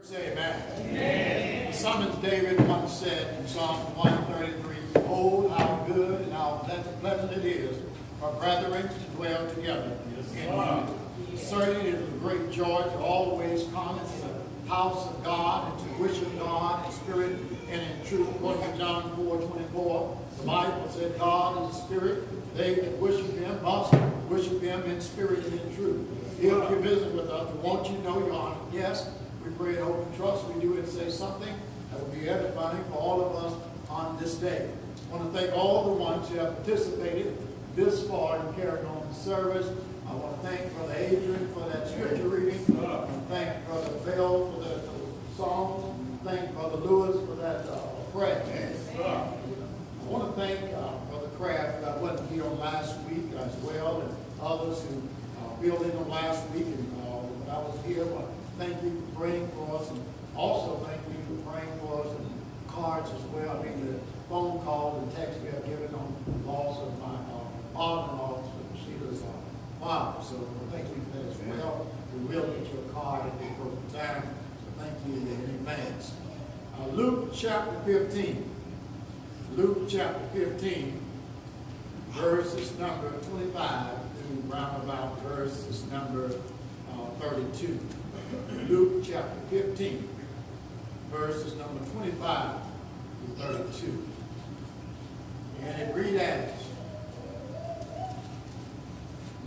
Say amen. Amen. The psalmist David once said in Psalm 133, "Behold, how good and how pleasant it is for brethren to dwell together in unity." Certainly it is a great joy to always come into the house of God and to worship God in spirit and in truth. According to John 4:24, the Bible said God is a spirit. They that worship him must worship him in spirit and in truth. If you visit with us, we want you to know your honor. Yes, we pray and hope and trust we do and say something that will be edifying for all of us on this day. I want to thank all the ones who have participated this far in carrying on the service. I want to thank Brother Adrian for that scripture reading. I want to thank Brother Bell for that song. Thank Brother Lewis for that prayer. I want to thank Brother Kraft, that wasn't here on last week as well, and others who filled in on last week and when I was here. But thank you for praying for us, and also thank you for praying for us and cards as well. I mean, the phone calls and texts we have given on the loss of my father-in-law, Sheila's father. So thank you for that as well. We will get you a card at the appropriate time. So thank you in advance. Luke chapter 15. Luke chapter 15, verses number 25 through round about verses number 32. Luke chapter 15, verses number 25 through 32. And it reads as,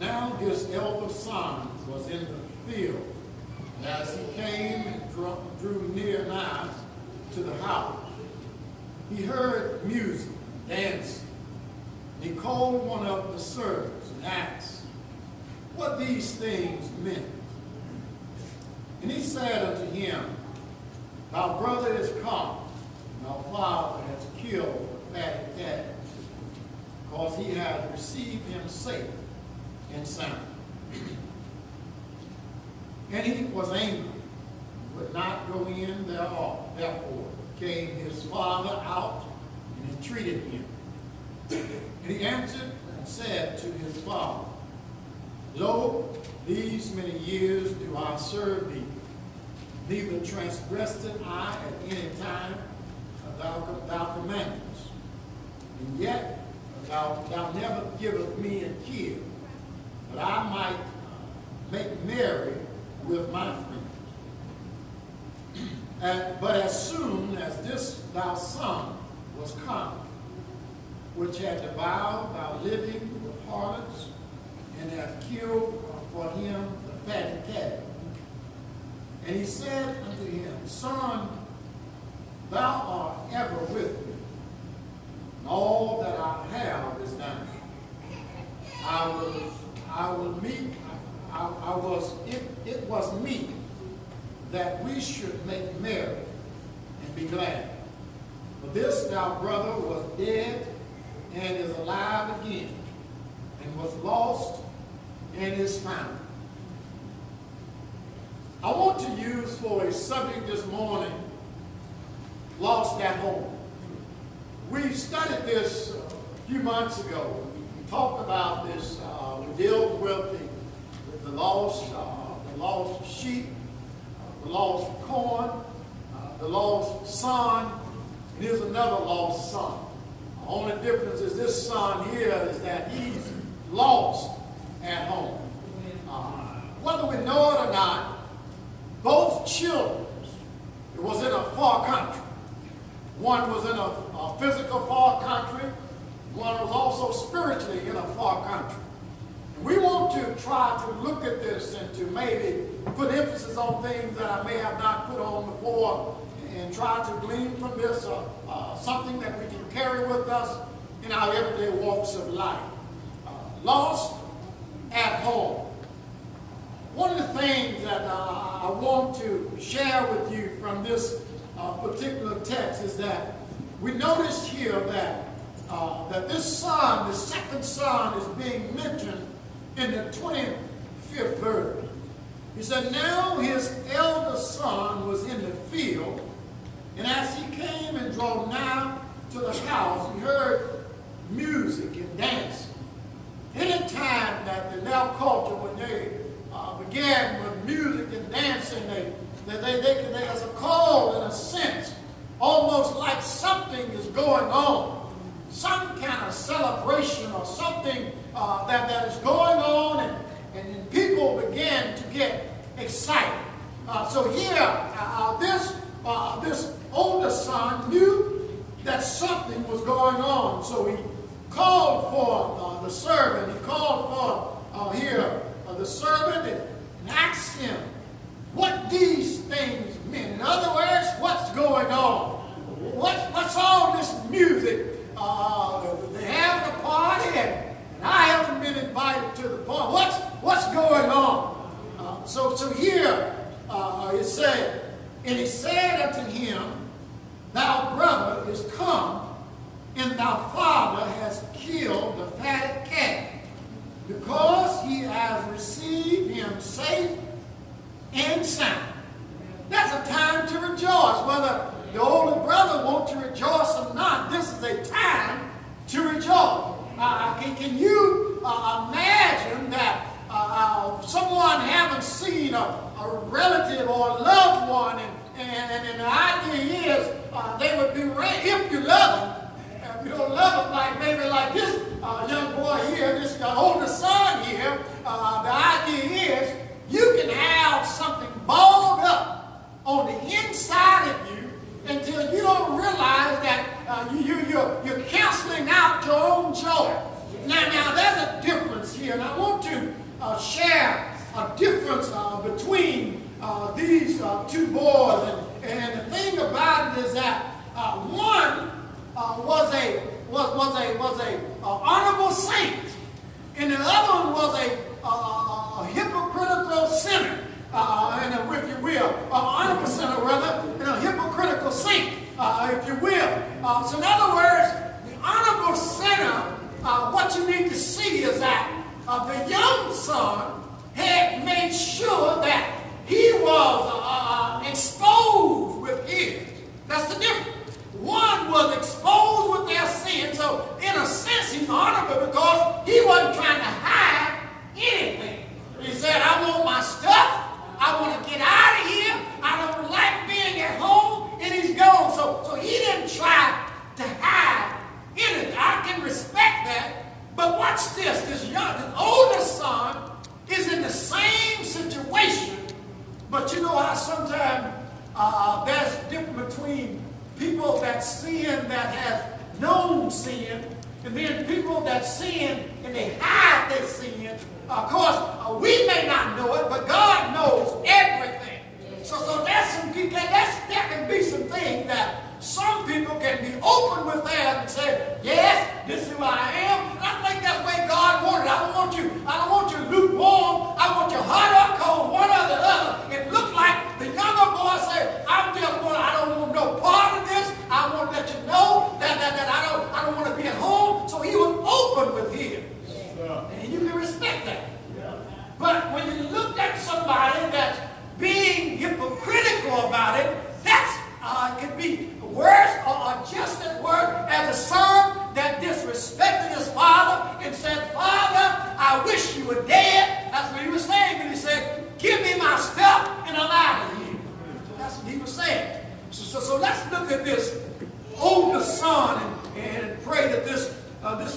"Now his elder son was in the field, and as he came and drew near nigh to the house, he heard music, dancing. And he called one of the servants and asked what these things meant. And he said unto him, Thy brother is come, and thy father has killed the fatted calf, because he has received him safe and sound. And he was angry, would not go in thereof. Therefore came his father out and entreated him. And he answered and said to his father, Lo, these many years do I serve thee, neither transgressed I at any time thou commandments. And yet thou never givest me a kid, that I might make merry with my friends. But as soon as this thy son was come, which had devoured thy living with harlots, and hath killed for him the fatted calf. And he said unto him, Son, thou art ever with me, and all that I have is thine. It was meet that we should make merry and be glad. For this thy brother was dead and is alive again, and was lost and is found." I want to use for a subject this morning, lost at home. We studied this a few months ago. We talked about this. We dealt with the lost sheep, the lost corn, the lost son, and here's another lost son. The only difference is this son here is that he's lost at home. Whether we know it or not, both children, it was in a far country. One was in a physical far country. One was also spiritually in a far country. And we want to try to look at this and to maybe put emphasis on things that I may have not put on before, and try to glean from this something that we can carry with us in our everyday walks of life. Lost at home. One of the things that I want to share with you from this particular text is that we noticed here that this son, the second son, is being mentioned in the 25th verse. He said, "Now his elder son was in the field, and as he came and drew nigh to the house, he heard music and dancing." Any time that in our culture, when they began with music and dancing, There's a call in a sense, almost like something is going on, some kind of celebration or something that is going on, and people begin to get excited. So here, this older son knew that something was going on, so he called for the servant. He called for the servant and asked him what these things meant. In other words, what's going on? What's all this music? They have a party, and I haven't been invited to the party. What's going on? So here it said, and he said unto him, Thy brother is come, and thy father has killed the fatted calf, because he has received him safe and sound. That's a time to rejoice. Whether the older brother wants to rejoice or not, this is a time to rejoice. Can you imagine that someone haven't seen a relative or a loved one, and the idea is they would be ready if you love them. If you don't love them, like maybe like this young boy here, this older son here, the idea is you can have something balled up on the inside of you until you don't realize that you're canceling out your own joy. Now there's a difference here, and I want to share a difference between these two boys. And the thing about it is that one was a honorable saint, and the other one was a hypocritical sinner, and if you will, an honorable sinner rather, and a hypocritical saint, if you will. So in other words, the honorable sinner, what you need to see is that the young son had made sure that he was exposed with his. That's the difference. One was exposed with their sin, so in a sense he's honorable because he wasn't trying to hide anything. He said, I want my stuff. I want to get out of here. I don't like being at home. And he's gone. So he didn't try to hide anything. I can respect that. But watch this. This older son is in the same situation. But you know how sometimes there's a difference between people that sin that have known sin, and then people that sin and they hide their sin. Of course, we may not know it, but God knows everything. So there's some people, there can be some things that some people can be open with that and say, yes, this is who I am. And I think that's the way God wanted. I don't want you lukewarm. I want you hot or cold, one or the other. It looked like the younger boy said, I don't want no part of this. I want to let you know that I don't want to be at home. So he was open with him. And you can respect that. But when you look at somebody that's being hypocritical about it, that's could be worse or just as worse as a son that disrespected his father and said, Father, I wish you were dead. That's what he was saying. And he said, give me my stuff and I'm out of here. That's what he was saying. So let's look at this older son and pray that this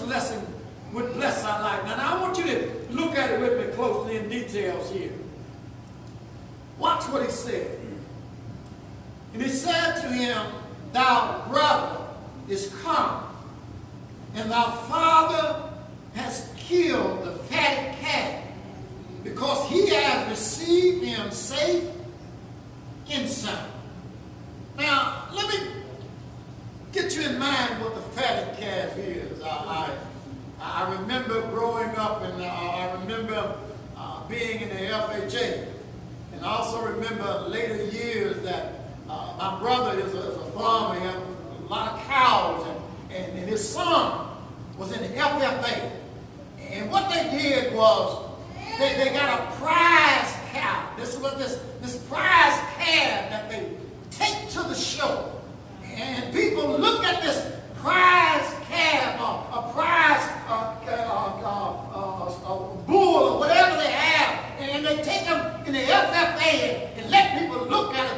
lesson would bless our life. Now I want you to look at it with me closely in details here. Watch what he said. And he said to him, Thy brother is come, and thy father has killed the fatted calf, because he has received him safe and sound. Now, let me get you in mind what the fatted calf is. I remember growing up, and I remember being in the FHA, and I also remember later years that my brother is a farmer. He had a lot of cows, and his son was in the FFA. And what they did was they got a prize cow. This is what this prize calf that they take to the show. And people look at this prize calf, a prize bull, or whatever they have, and they take them in the FFA and let people look at it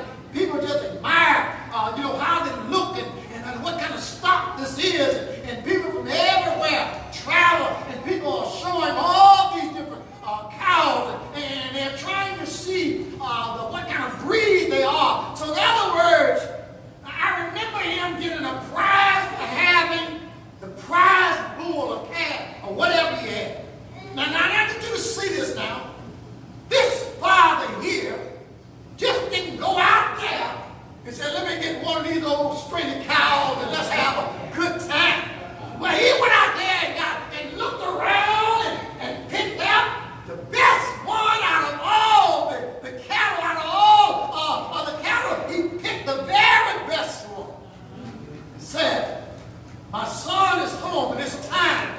He said, let me get one of these old stringy cows and let's have a good time. Well, he went out there and looked around and picked out the best one out of all the cattle, out of all of the cattle. He picked the very best one. He said, my son is home and it's time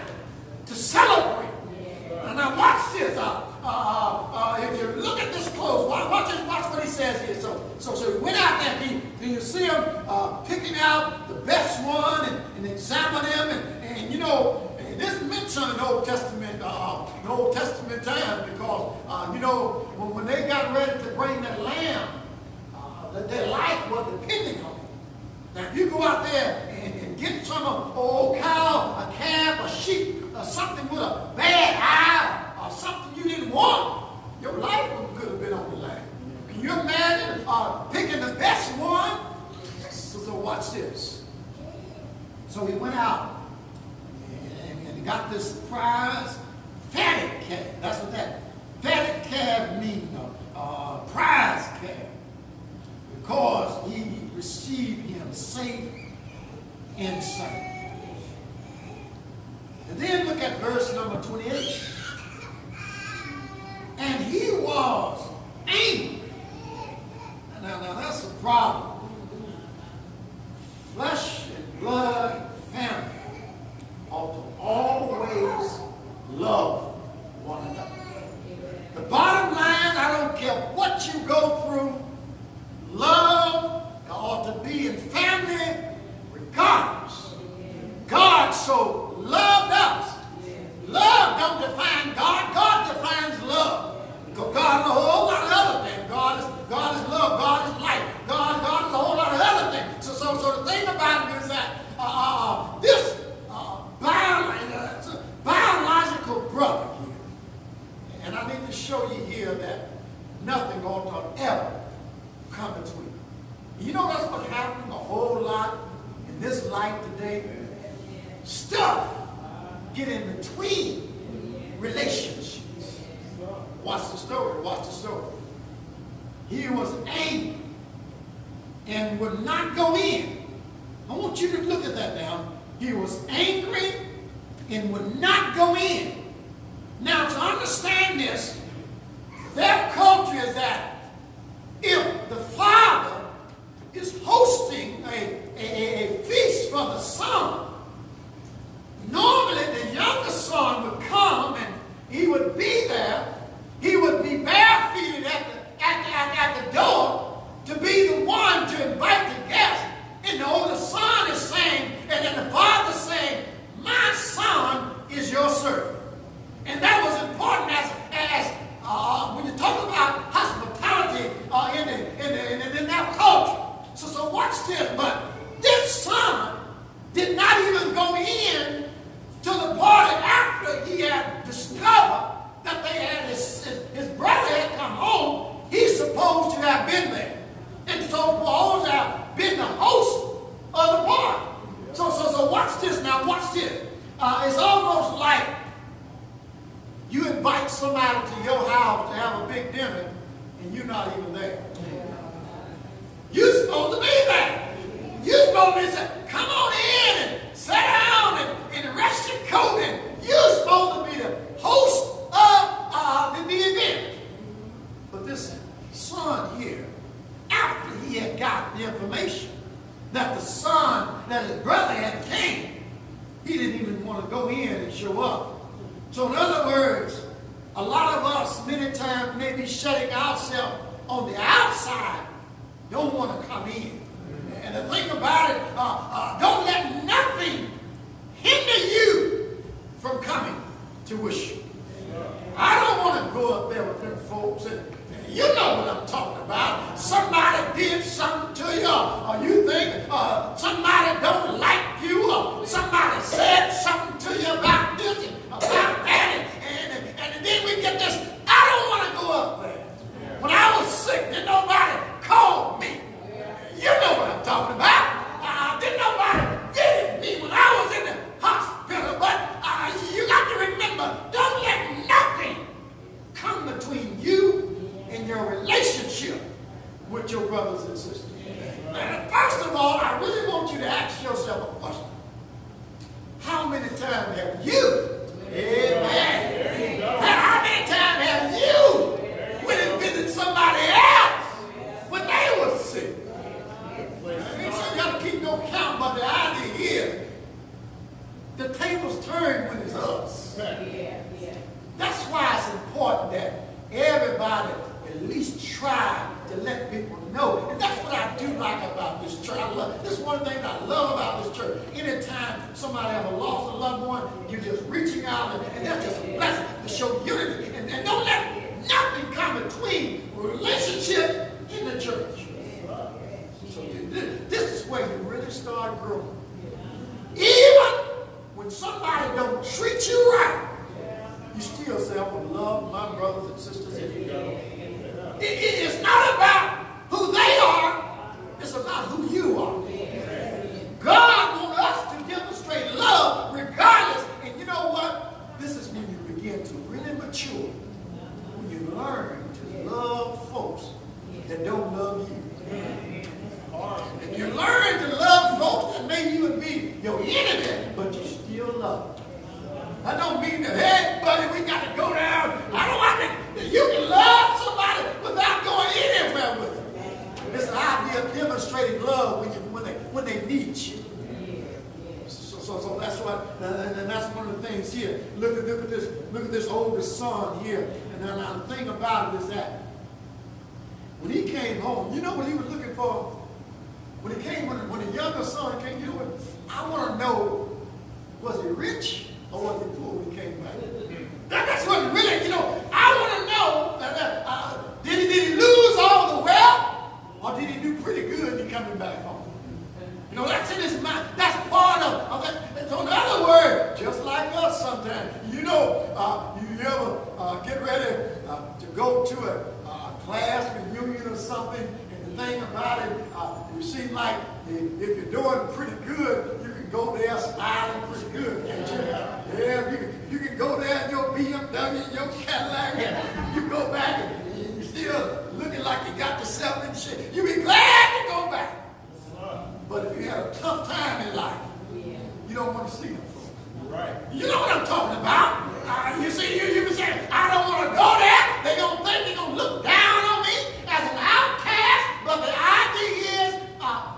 to celebrate. And now watch this. If you look at this close, watch what he says here. So he went out there and you see him picking out the best one and examine them. And you know, this mentioned in the Old Testament time because, you know, when they got ready to bring that lamb, their life was depending on it. Now, if you go out there and get some old cow, a calf, a sheep, or something with a bad eye, or something you didn't want, your life could have been on the line. Can you imagine picking the best one? So watch this. So he went out and he got this prize fatted calf. That's what that fatted calf means, prize calf. Because he received him safe and sound. And then look at verse number 28. And he was angry. Now that's a problem. Flesh and blood family ought to always love one another. The bottom line, I don't care what you go through, love ought to be in family regardless. God so loved us. Love don't define God. God defines love. God is a whole lot of other things. God is love. God is life. God is a whole lot of other things. So the thing about it is that this biological brother here, and I need to show you here that nothing ought to ever come between. You know that's what happens a whole lot in this life today? Stuff get in between relationships. Watch the story. Watch the story. He was angry and would not go in. I want you to look at that now. He was angry and would not go in. Now, to understand this, their culture is that if the father is hosting a feast for the son, normally the younger son would come and he would be there. He would be barefooted at the door to be the one to invite the guests. And the older son is saying, and then the father saying, my son is your servant. And that was important as when you talk about hospitality in that culture. So watch this. But this son did not even go in to the party after he had discovered that they had his brother had come home. He's supposed to have been there. And so supposed to have been the host of the party. So watch this now. Watch this. It's almost like you invite somebody to your house to have a big dinner and you're not even there. You're supposed to be there. You're supposed to be saying, come on in and sit down and rest your coat. And you're supposed to be the host of the event. But this son here, after he had got the information that that his brother had came, he didn't even want to go in and show up. So in other words, a lot of us many times may be shutting ourselves on the outside, don't want to come in. And the thing about it, don't let nothing hinder you from coming to worship. I don't want to go up there with them folks and you know what I'm talking about. Somebody did something to you, or you think somebody don't like you, or somebody said something to you about this and about that, and then we get this. I don't want to go up there. When I was sick, didn't nobody call me. You know what I'm talking about. Didn't nobody visit me when I was in the hospital. But you got to remember, don't to ask yourself a question. How many times have you, amen, how many times have you went and visited somebody else when they were sick? I ain't sure you got to keep no count, but the idea is the tables turn when it's us. That's why it's important that everybody at least try to let people know. And that's what I do like about this church. This is one of the things I love about this church. Anytime somebody ever lost a loved one, you're just reaching out, and that's just a blessing to show unity. And don't let nothing come between relationship in the church. So this is where you really start growing. Even when somebody don't treat you right, you still say, I will love my brothers and sisters in you. It's not about who they are, it's about who you are. God wants us to demonstrate love regardless. And you know what? This is when you begin to really mature. When you learn to love folks that don't love you. If you learn to love folks that maybe you would be your enemy, but you still love them. I don't mean that, hey, buddy, we got to go down. I don't want to, you can love somebody without going anywhere with them. It's the idea of demonstrating love when they need you. So that's what, and that's one of the things here. Look at this oldest son here. And then the thing about it is that when he came home, you know what he was looking for? When the younger son came, you know what? I want to know, was he rich? Or was he poor when he came back? That's what really, I want to know, did he lose all the wealth? Or did he do pretty good in coming back home? That's in his mind. That's part of that. So in other words, just like us sometimes, you ever get ready to go to a class reunion or something, and the thing about it, you seem like if you're doing pretty good, you can go there smiling pretty good, can't you? Yeah, you can go there in your BMW, your Cadillac, and you go back and you're still looking like you got yourself in shape. You'll be glad to go back. But if you had a tough time in life, you don't want to see them folks. Right. You know what I'm talking about. You can say, I don't want to go there. They're going to think they're going to look down on me as an outcast. But the idea is,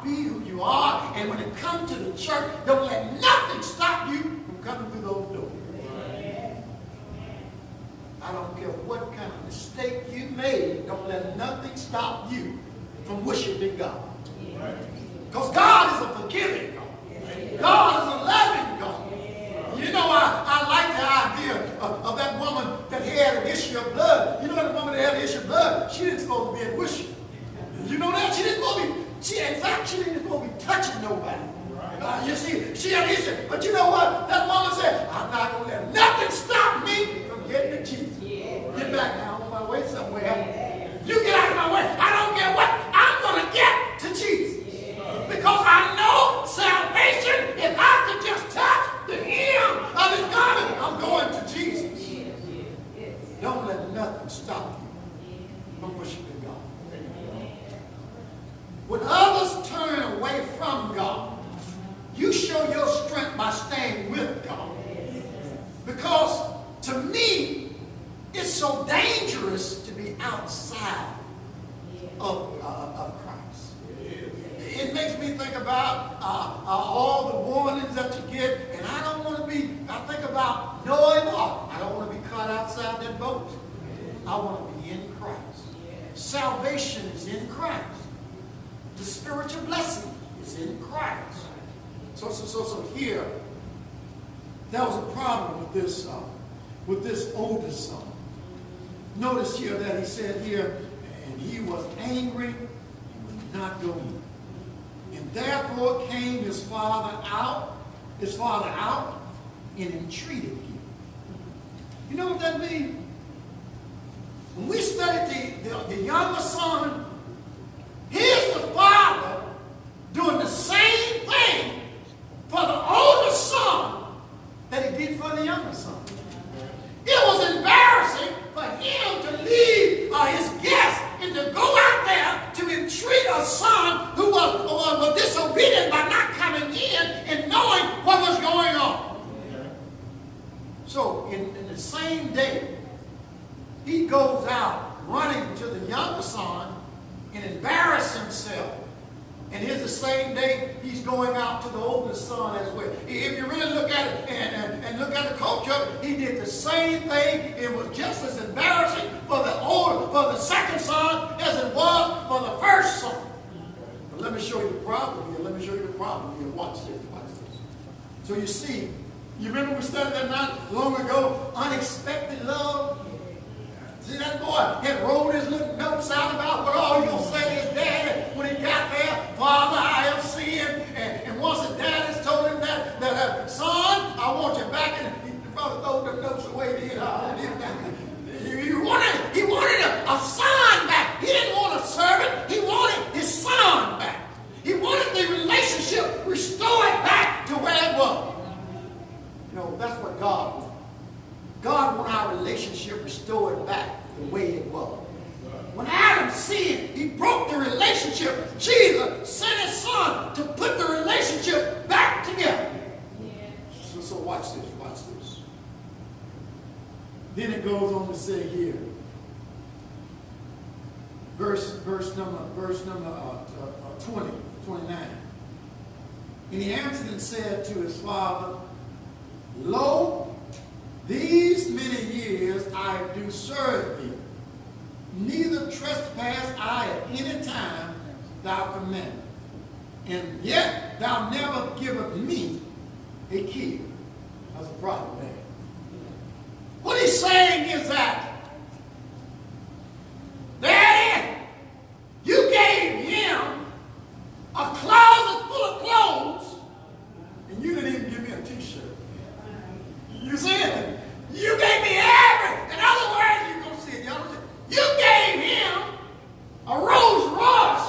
be who you are. And when it comes to the church, don't let nothing stop you from coming through those doors. Right. I don't care what kind of mistake you made. Don't let nothing stop you from worshiping God. Right. Because God is a forgiving God. God is a loving God. I like the idea of that woman that had an issue of blood. You know that woman that had an issue of blood, she didn't supposed to be in worship. You know that? She didn't supposed to be, in fact, she didn't supposed to be touching nobody. She had an issue. But you know what? That woman said, I'm not going to let nothing stop me from getting to Jesus. Get back now. I'm on my way somewhere. You get out of my way. I don't care what. I'm going to get to Jesus. Because I know salvation, if I could just touch the hem of his garment, I'm going to Jesus. Don't let nothing stop you from worshiping God. When others turn away from God, you show your strength by staying with God. Because to me, it's so dangerous to be outside of Christ. It makes me think about all the warnings that you get, and I think about Noah. I don't want to be caught outside that boat. I want to be in Christ. Salvation is in Christ. The spiritual blessing is in Christ. So here, there was a problem with this oldest son. Notice here that he said here, and he was angry and would not go in. And therefore came his father out and entreated him. You know what that means? When we study the younger son, here's the father doing the same thing for the older son that he did for the younger son. It was embarrassing for him to leave his guest and to go out there to entreat a son who was disobedient by not coming the same day, he goes out running to the younger son and embarrass himself. And here's the same day he's going out to the oldest son as well. If you really look at it and look at the culture, he did the same thing. It was just as embarrassing for the second son as it was for the first son. But let me show you the problem here. Let me show you the problem here. Watch this. Watch this. So you see, you remember we studied that not long ago, unexpected love? See, that boy had rolled his little notes out about what all he going to say to his dad when he got there. Father, I have sinned. And once his dad has told him that son, I want you back. And he probably throw them notes away. He wanted a son back. He didn't want a servant. He wanted his son back. He wanted the relationship restored back to where it was. You know, that's what God wants. God wants our relationship restored back the way it was. When Adam sinned, he broke the relationship. Jesus sent his son to put the relationship back together. So watch this, watch this. Then it goes on to say here, verse number 20, 29. And he answered and said to his father, Lo, these many years I do serve thee, neither trespass I at any time thou commandest, and yet thou never givest me a kid. That's a problem there. What he's saying is that, Daddy, you gave him a closet full of clothes, and you didn't even give me a t-shirt. You see it? You gave me everything. In other words, you're going to see it. Y'all don't see it. You gave him a Rolls Royce.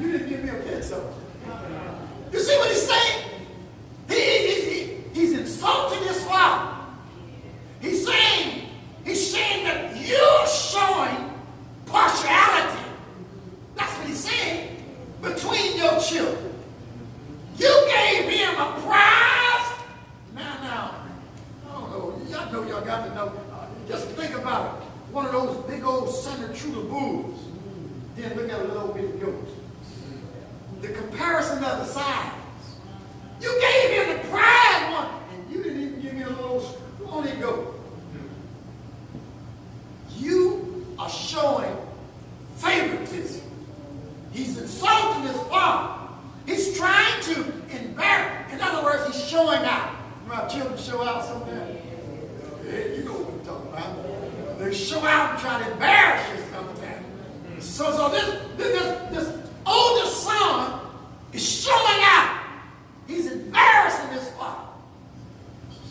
You didn't give me a pencil. You see what he's saying? He's insulting his father. He's saying that you're showing partiality. That's what he's saying between your children. You gave him a prize. Now, I don't know. Y'all know y'all got to know. Just think about it. One of those big old center Truder bulls. Then look at a little bitty goat. The comparison of the size. You gave him the prize one, and you didn't even give me a little scrawny goat. You are showing favoritism. He's insulting his father. He's trying to embarrass. In other words, he's showing out. Remember how children show out sometimes? Yeah, you know what I'm talking about. They show out and try to embarrass you sometimes. So this oldest son is showing out. He's embarrassing his father.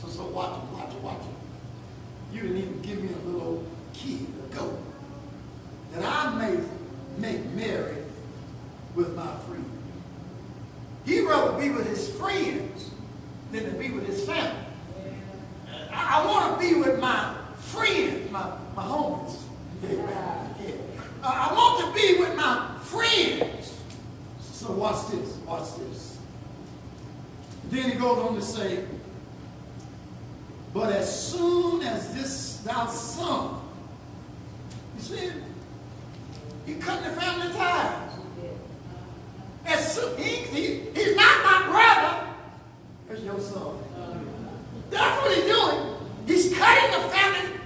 So watch him. You didn't even give me a little kid, a goat, that I may make merry with my friends. He'd rather be with his friends than to be with his family. I want to be with my friends, my homies. Yeah. I want to be with my friends. So watch this. Then he goes on to say, but as soon as this thou son, you see, he cut the family ties. As soon, he's not my brother. That's your son. That's what he's doing. He's cutting the family.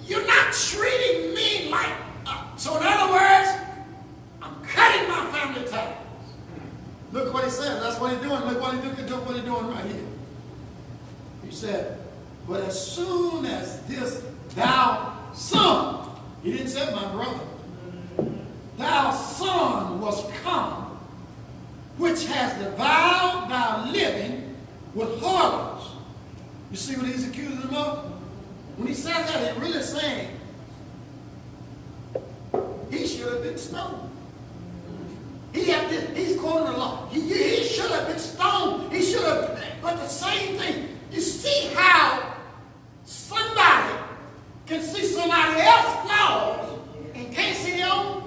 You're not treating me like. So in other words, I'm cutting my family ties. Look what he says. That's what he's doing. Look what he's doing right here. He said, but as soon as this thou son, he didn't say my brother, thou son was come, which has devoured thy living with harlots. You see what he's accusing him of? When he said that, he's really saying he should have been stoned. He's quoting the law. He should have been stoned. He should have, but the same thing. You see how somebody can see somebody else's flaws and can't see their own?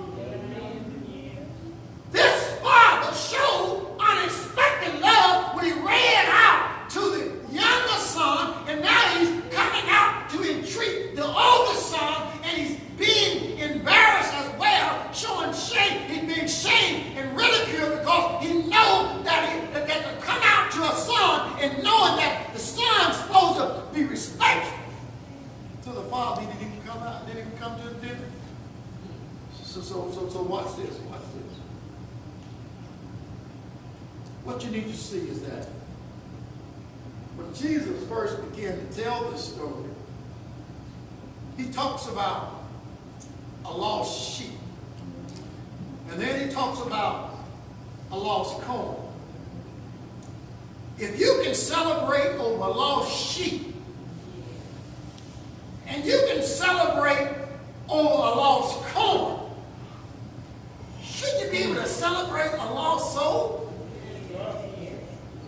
This father showed unexpected love when he ran out to the younger son, and now he's coming So watch this, watch this. What you need to see is that when Jesus first began to tell this story, he talks about a lost sheep. And then he talks about a lost coin. If you can celebrate over a lost sheep, and you can celebrate over a lost coin, shouldn't you be able to celebrate a lost soul?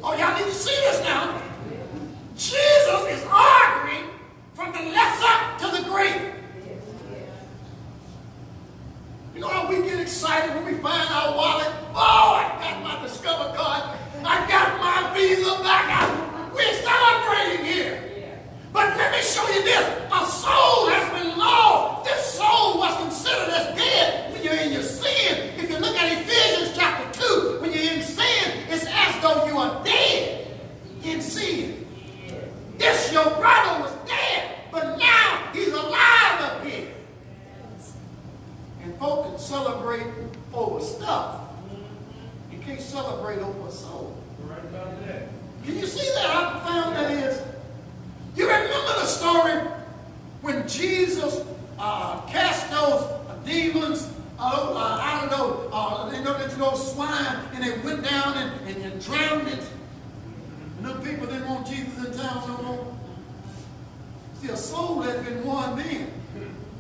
Oh, y'all need to see this now. Jesus is arguing from the lesser to the greater. You know how we get excited when we find our wallet? Oh, I got my Discover card. I got my Visa back. We're celebrating here. But let me show you this. A soul has been lost. This soul was considered as dead when you're in your sin. If you look at Ephesians chapter 2, when you're in sin, it's as though you are dead in sin. This your brother was dead, but now he's alive again. And folks can celebrate over stuff. You can't celebrate over a soul. Right about that. Can you see that? How profound that is? You remember the story when Jesus cast those demons out of into those swine, and they went down and drowned it. And those people didn't want Jesus in town no more. See, a soul had been won then.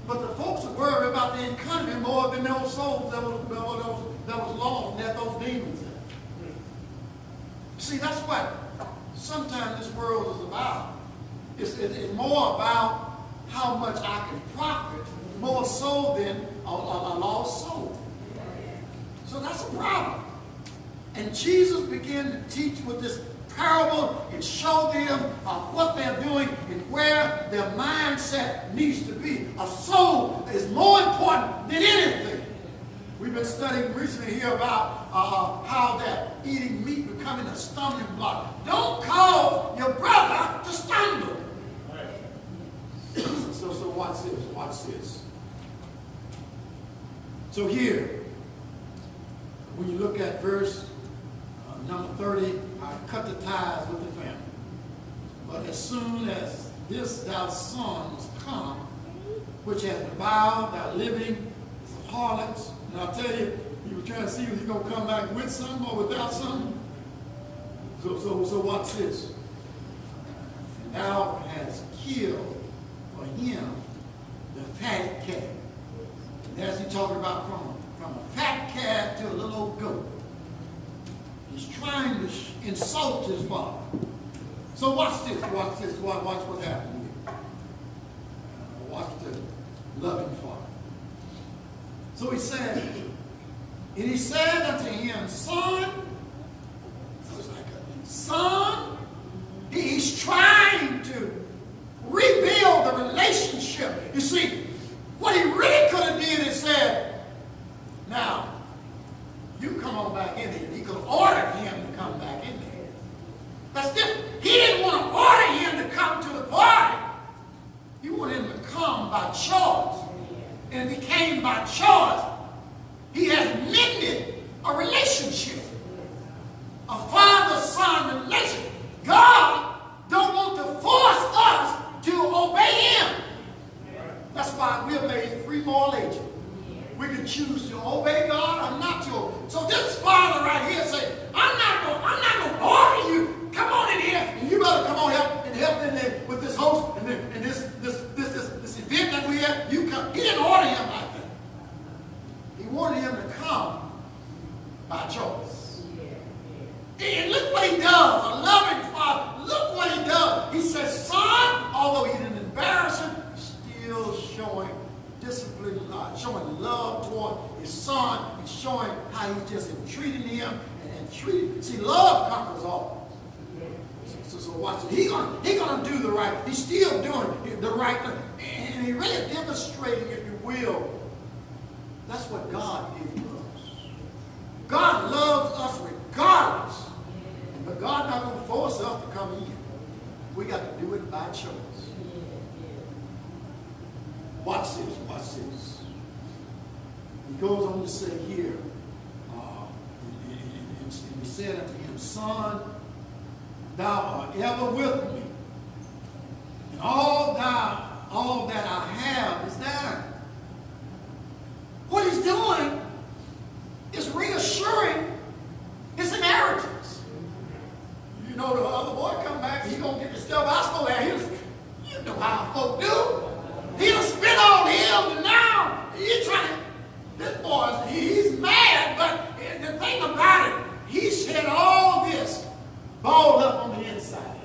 But the folks were worried about the economy more than those souls that was lost and that those demons had. See, that's what sometimes this world is about. It's more about how much I can profit, more so than a lost soul. So that's a problem. And Jesus began to teach with this parable and show them what they're doing and where their mindset needs to be. A soul is more important than anything. We've been studying recently here about how that eating meat becoming a stumbling block. Don't cause your brother to stumble. So watch this, watch this. So here, when you look at verse number 30, I cut the ties with the family. But as soon as this thou son was come, which has devoured thy living harlots, and I'll tell you, you were trying to see if he's going to come back with some or without some. So watch this. And thou hast killed for him the fatted calf. And that's he talking about from a fat calf to a little old goat. He's trying to insult his father. So watch this, watch what happened here. Watch the loving father. So he said, and he said unto him, son, he's trying to rebuild the relationship. You see, what he really could have did is said, now, you come on back in here. He could have ordered him to come back in there. That's different. He didn't want to order him to come to the party. He wanted him to come by choice. And if he came by choice, he has mended a relationship. A father-son relationship. God don't want to force us to obey him. That's why we're made free moral agents. We can choose to obey God or not to. So this father right here say, I'm not going to order you. Come on in here, and you better come on help in there with this host and this event that we have. You come. He didn't order him like that. He wanted him to come by choice. And look what he does. A loving father. Look what he does. He says, son, although he didn't embarrass him, still showing discipline, showing love toward his son, and showing how he's just treating him and treating. See, love conquers all. So watch it. He's gonna do the right. He's still doing the right thing, and he really demonstrating, if you will. That's what God did for us. God loves us regardless, but God's not going to force us to come in. We got to do it by choice. Watch this. Watch this. He goes on to say here, he said unto him, Son, thou art ever with me, and all that I have is thine. What he's doing is reassuring his inheritance. You know, the other boy come back, he's going to get the stuff I stole there. You know how folk do. He'll spit on him, and now he's trying to, this boy, he's mad, but the thing about it, he said all this balled up on the inside.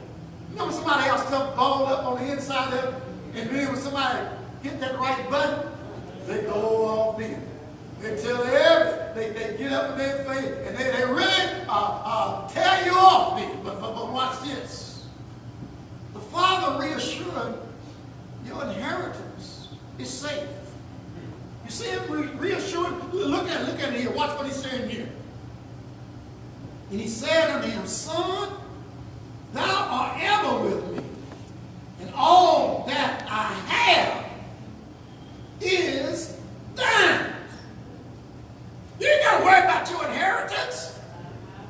You know when somebody else stuff balled up on the inside of it, and then when somebody hit that right button, they go off in. They tell everything. They get up in their face, and they really tear you off then. But watch this. The Father reassured your inheritance is safe. You see him reassuring? Look at it here. Watch what he's saying here. And he said unto him, Son, thou art ever with me, and all that I have is thine. You ain't got to worry about your inheritance.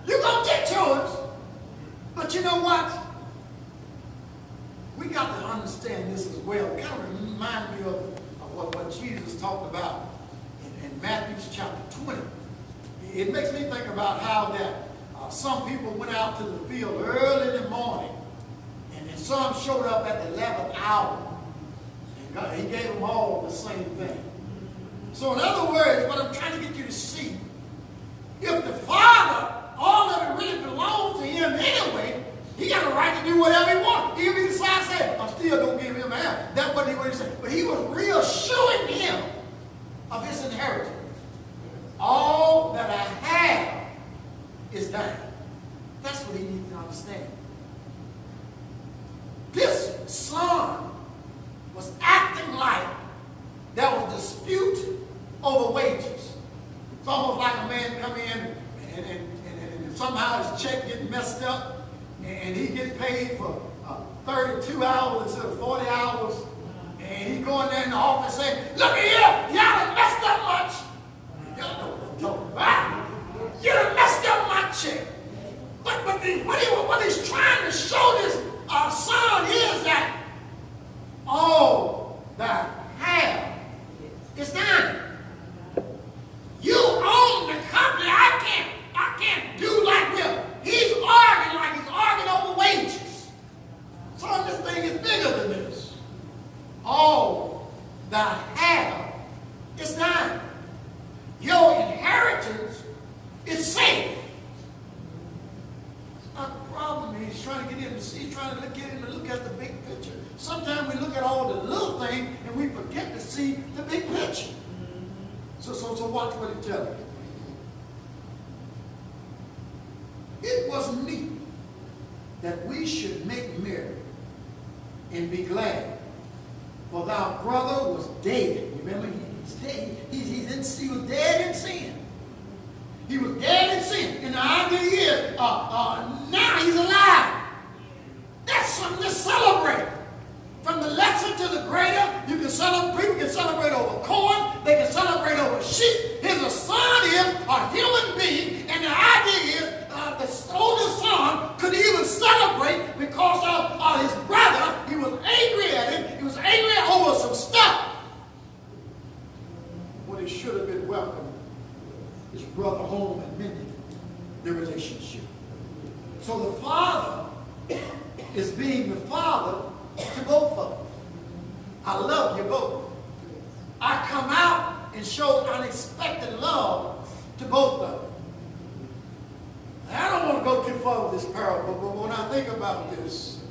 You're going to get yours. But you know what? We got to understand this as well. It kind of reminds me of what Jesus talked about in Matthew chapter 20. It makes me think about how that some people went out to the field early in the morning, and then some showed up at the 11th hour. And God, he gave them all the same thing. So in other words, what I'm trying to get you to see, if the Father, all of it really belongs to him anyway, he got a right to do whatever he wants. Even if he decides to say, I'm still going to give him half. That's what he said. But he was reassuring him of his inheritance. All that I have is thine. That's what he needs to understand. This son was acting like there was dispute over wages. It's almost like a man come in and somehow his check gets messed up and he gets paid for 32 hours instead of 40 hours. And he go in there in the office saying, look at here, y'all done messed up much. Y'all know what I'm talking about. You done messed up my check. But what he's trying to show this son is that all that I have is thine. You own the company. I can't do like we're. He's arguing over wages. So this thing is bigger than this. All that I have is thine. Your inheritance is safe. It's not a problem. He's trying to get him to see. He's trying to get him to look at the big picture. Sometimes we look at all the little things and we forget to see the big picture. So watch what he tells you. It was meet that we should make merry and be glad, for thy brother was dead. Remember, he's dead. He was dead in sin. He was dead in sin. And the idea is, now he's alive. That's something to celebrate. From the lesser to the greater, you can celebrate. People can celebrate over corn. They can celebrate over sheep. His son is a human being, and the idea is the older son could even celebrate because of his brother. He was angry at him. He was angry over some stuff. When he should have been welcome, his brother home and mended the relationship. So the father is being the father to both of them. I love you both. I come out and show unexpected love to both of them. I don't want to go too far with this parable, but when I think about this,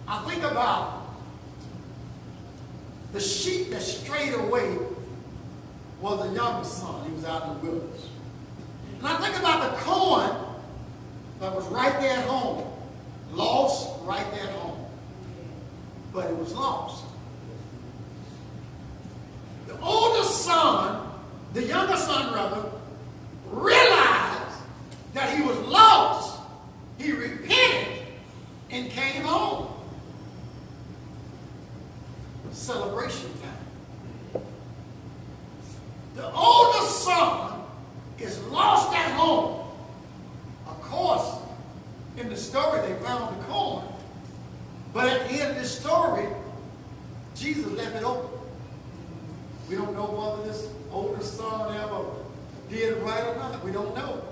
I think about the sheep that strayed away was the younger son. He was out in the wilderness. And I think about the corn that was right there at home. Lost right there at home. But it was lost. The older son, the younger son rather, realized that he was lost. He repented and came home. Celebration time. Jesus left it open. We don't know whether this older son ever did it right or not. We don't know.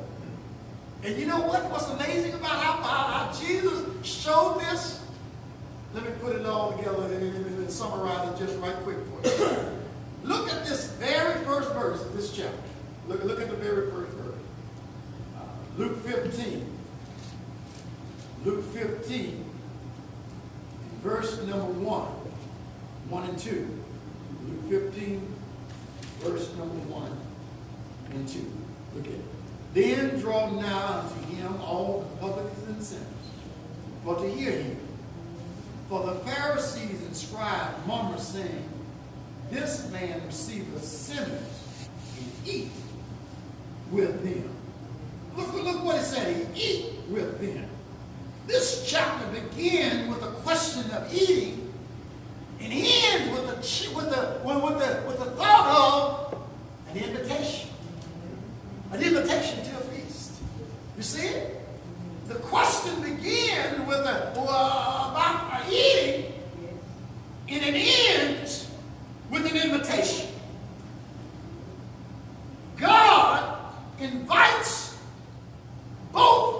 And you know what? What's amazing about how Jesus showed this? Let me put it all together and summarize it just right quick for you. Look at this very first verse of this chapter. Look at the very first verse. Luke 15. Luke 15, verse number 1 and 2. Luke 15, verse number 1 and 2. Look at it. Then draw nigh unto him all the publicans and sinners, for to hear him. For the Pharisees and scribes murmur, saying, This man receiveth sinners and eat with them. Look what it said. He eat with them. This chapter begins with a question of eating and ends with the thought of an invitation. An invitation to a feast. You see it? The question begins with about eating and it ends with an invitation. God invites both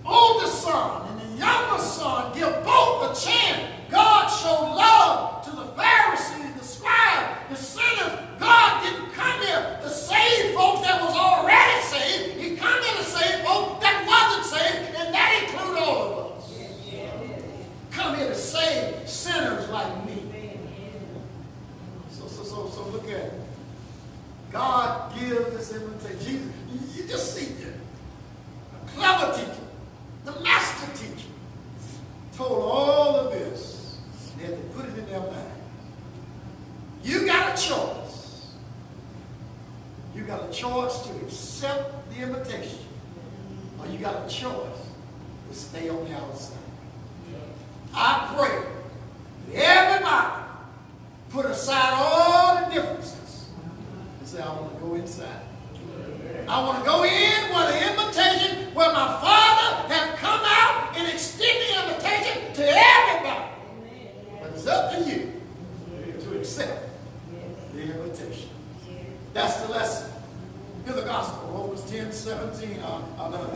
older son and the younger son, give both a chance. God showed love to the Pharisees, the scribes, the sinners. God didn't come here to save folks that was already saved. He come here to save folks that wasn't saved, and that includes all of us. Come here to save sinners like me. So look at it. God gives this invitation. You just see it. A clever teacher, the master teacher, told all of this. They had to put it in their mind. You got a choice. You got a choice to accept the invitation, or you got a choice to stay on the outside. I pray that everybody put aside all the differences and say, I want to go inside. I want to go in with an invitation where my Father has come out and extended the invitation to everybody. But it's up to you to accept the invitation. That's the lesson. Hear the gospel, Romans 10:17.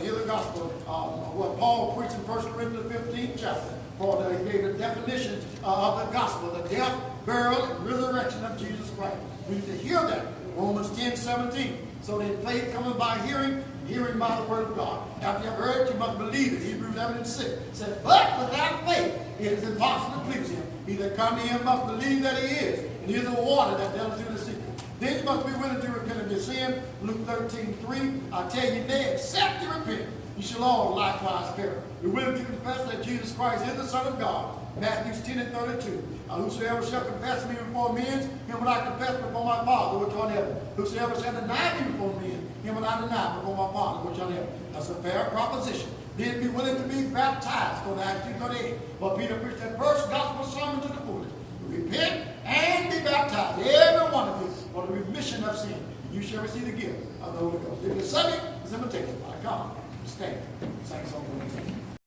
Hear the gospel, what Paul preached in 1 Corinthians 15 chapter. Paul gave a definition of the gospel, the death, burial, and resurrection of Jesus Christ. We need to hear that. Romans 10:17. So that faith cometh by hearing, hearing by the word of God. After you have heard, you must believe it. Hebrews 11:6 says, but without faith, it is impossible to please him. He that come to him must believe that he is, and he is a water that tells you the secret. Then you must be willing to repent of your sin. Luke 13:3. I tell you, they except you repent, you shall all likewise perish. Be willing to confess that Jesus Christ is the Son of God. Matthew 10:32. Whosoever shall confess me before men, him will I confess before my Father which art in heaven. Whosoever shall deny me before men, him will I deny before my Father which art in heaven. That's a fair proposition. Then be willing to be baptized. Go to Acts 2:38. But Peter preached that first gospel sermon to the foolish. Repent and be baptized, every one of you, for the remission of sin. You shall receive the gift of the Holy Ghost. If you're subject, it's invitation. I come. Stand. Thanks all for